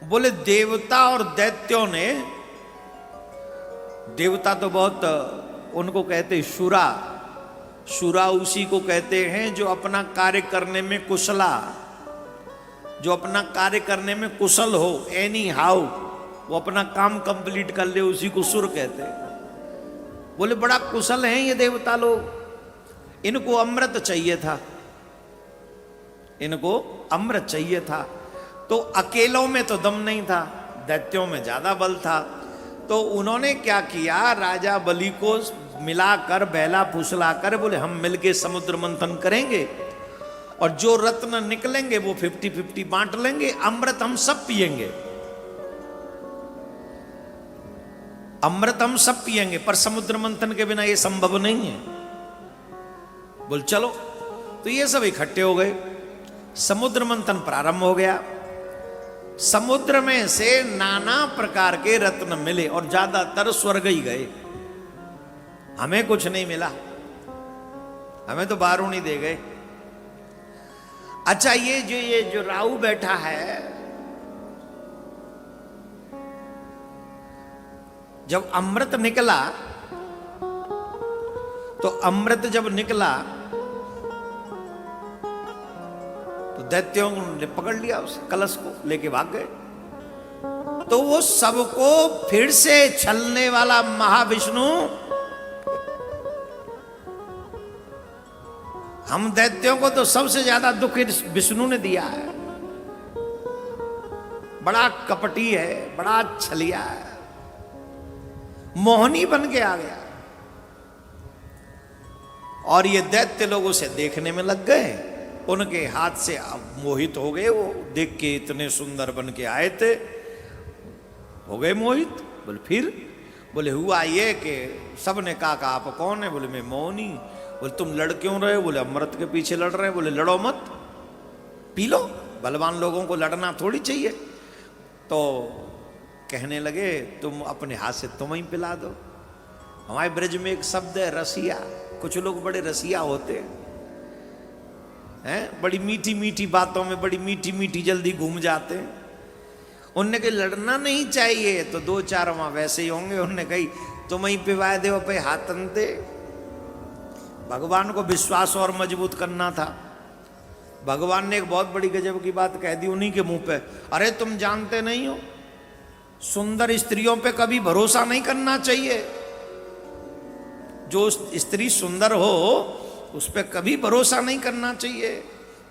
बोले देवता और दैत्यों ने, देवता तो बहुत उनको कहते शुरा, शुरा उसी को कहते हैं जो अपना कार्य करने में कुशला, जो अपना कार्य करने में कुशल हो, एनी हाउ वो अपना काम कंप्लीट कर ले, उसी को सुर कहते हैं। बोले बड़ा कुशल हैं ये देवता लोग, इनको अमृत चाहिए था, इनको अमृत चाहिए था। तो अकेलों में तो दम नहीं था, दैत्यों में ज्यादा बल था। तो उन्होंने क्या किया, राजा बलि को मिलाकर बहला फुसलाकर बोले हम मिलके समुद्र मंथन करेंगे और जो रत्न निकलेंगे वो 50-50 बांट लेंगे, अमृत हम सब पिएंगे, अमृत हम सब पिएंगे, पर समुद्र मंथन के बिना ये संभव नहीं है। बोल चलो। तो ये सब इकट्ठे हो गए, समुद्र मंथन प्रारंभ हो गया। समुद्र में से नाना प्रकार के रत्न मिले और ज्यादातर स्वर्ग ही गए, हमें कुछ नहीं मिला, हमें तो बारूणी दे गए। अच्छा ये जो राहु बैठा है, जब अमृत निकला, तो अमृत जब निकला तो दैत्यों ने पकड़ लिया उस कलश को, लेके भाग गए। तो वो सबको फिर से छलने वाला महाविष्णु, हम दैत्यों को तो सबसे ज्यादा दुख विष्णु ने दिया है, बड़ा कपटी है, बड़ा छलिया है, मोहनी बन के आ गया। और ये दैत्य लोग उसे देखने में लग गए, उनके हाथ से मोहित हो गए। वो देख के इतने सुंदर बन के आए थे, हो गए मोहित। बोले फिर, बोले हुआ ये कि सबने कहा आप कौन है? बोले मैं मोहनी। बोले तुम लड़ क्यों रहे? बोले अमृत के पीछे लड़ रहे हैं। बोले लड़ो मत, पी लो, बलवान लोगों को लड़ना थोड़ी चाहिए। तो कहने लगे तुम अपने हाथ से तुम ही पिला दो। हमारे ब्रज में एक शब्द है रसिया, कुछ लोग बड़े रसिया होते हैं, बड़ी मीठी मीठी बातों में बड़ी मीठी मीठी जल्दी घूम जाते हैं। उनने कही लड़ना नहीं चाहिए, तो दो चार वहां वैसे ही होंगे, उनने कही तुम ही पिवाए दे पे हाथन दे। भगवान को विश्वास और मजबूत करना था। भगवान ने एक बहुत बड़ी गजब की बात कह दी उन्हीं के मुंह पे, अरे तुम जानते नहीं हो सुंदर स्त्रियों पे कभी भरोसा नहीं करना चाहिए, जो स्त्री सुंदर हो उस पर कभी भरोसा नहीं करना चाहिए।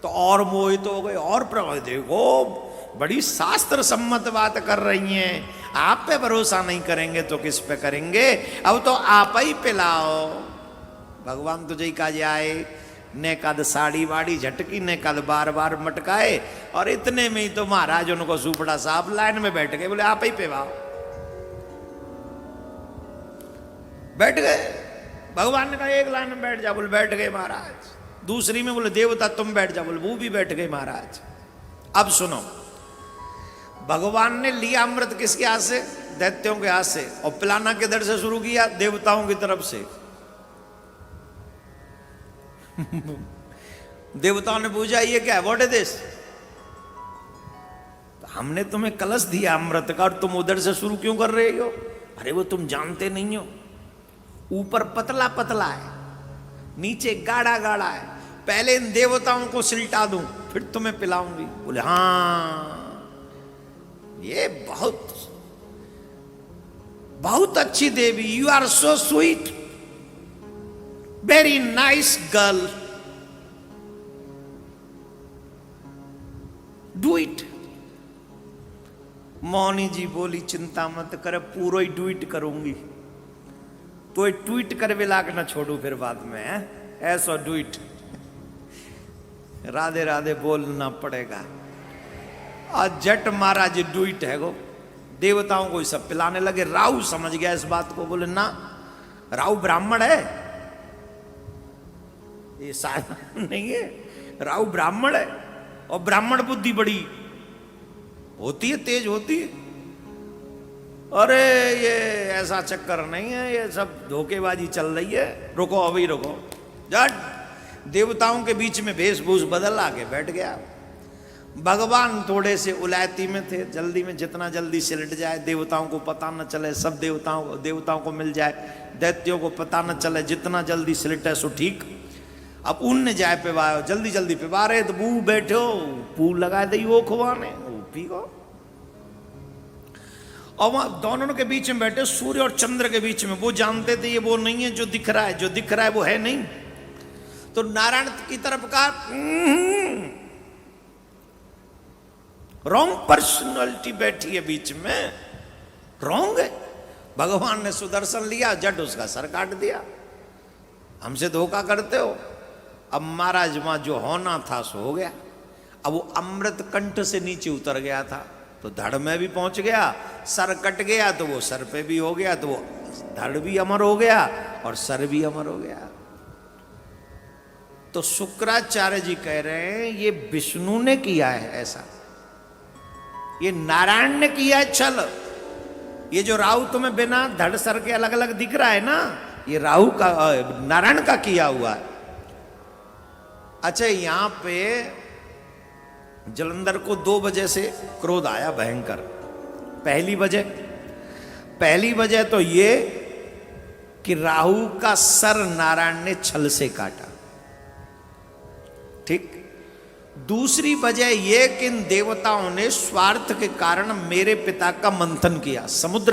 तो और मोहित हो गए और प्रभावित, देखो बड़ी शास्त्र सम्मत बात कर रही हैं, आप पे भरोसा नहीं करेंगे तो किस पे करेंगे, अब तो आप ही पिलाओ। भगवान तुझे ही काजे आए, ने कद साड़ी वाड़ी झटकी, ने कद बार बार मटकाए, और इतने में ही तो महाराज उनको सुपड़ा साहब लाइन में बैठ गए, बोले आप ही पिलाओ। बैठ गए। भगवान ने कहा एक लाइन में बैठ जा, बोले बैठ गए महाराज। दूसरी में बोले देवता तुम बैठ जा, बोले वो भी बैठ गए महाराज। अब सुनो, भगवान ने लिया अमृत किसके हाथ से? दैत्यों के हाथ से, और पिलाना किधर से शुरू किया? देवताओं की तरफ से। देवताओं ने पूछा ये क्या है, व्हाट इज दिस? हमने तुम्हें कलश दिया अमृत का और तुम उधर से शुरू क्यों कर रहे हो? अरे वो तुम जानते नहीं हो, ऊपर पतला पतला है, नीचे गाढ़ा गाढ़ा है, पहले इन देवताओं को सिलटा दूं फिर तुम्हें पिलाऊंगी। बोले हाँ ये बहुत बहुत अच्छी देवी, you are so sweet, very nice girl, do it. Mauni ji बोली चिंता मत कर, पूरा ही डू इट करूंगी, तो ट्वीट कर मिला के ना छोड़ू फिर बाद में है? ऐसा डू इट, राधे राधे बोलना पड़ेगा। और जट महाराज डू इट है गो, देवताओं को सब पिलाने लगे। राहु समझ गया इस बात को, बोले ना राहु ब्राह्मण है, ये साधारण नहीं है, राहु ब्राह्मण है, और ब्राह्मण बुद्धि बड़ी होती है, तेज होती है। अरे ये ऐसा चक्कर नहीं है, ये सब धोखेबाजी चल रही है, रुको अभी रुको। जट देवताओं के बीच में वेशभूष बदल आके बैठ गया। भगवान थोड़े से उलायती में थे, जल्दी में जितना जल्दी सिलट जाए, देवताओं को पता न चले, सब देवताओं को मिल जाए, दैत्यों को पता न चले, जितना जल्दी सिलटे सो ठीक। अब उन जाए पिवायो, जल्दी जल्दी पिवा रहे तो बू बैठो, पू लगा दी वो खुआने, पी गो। और वहां दोनों के बीच में बैठे, सूर्य और चंद्र के बीच में। वो जानते थे ये वो नहीं है जो दिख रहा है, जो दिख रहा है वो है नहीं। तो नारायण की तरफ कहा, रॉन्ग पर्सनालिटी बैठी है बीच में, रॉन्ग है। भगवान ने सुदर्शन लिया, जट उसका सर काट दिया। हमसे धोखा करते हो। अब महाराज वहां जो होना था सो हो गया। अब वो अमृत कंठ से नीचे उतर गया था तो धड़ में भी पहुंच गया, सर कट गया तो वो सर पे भी हो गया, तो वो धड़ भी अमर हो गया और सर भी अमर हो गया। तो शुक्राचार्य जी कह रहे हैं ये विष्णु ने किया है ऐसा, ये नारायण ने किया है छल। ये जो राहु तुम्हें बिना धड़ सर के अलग अलग दिख रहा है ना, ये राहु का, नारायण का किया हुआ है। अच्छा, यहां पे जलंधर को 2 वजह से क्रोध आया भयंकर। पहली वजह तो ये कि राहु का सर नारायण ने छल से काटा, ठीक। दूसरी वजह यह कि इन देवताओं ने स्वार्थ के कारण मेरे पिता का मंथन किया, समुद्र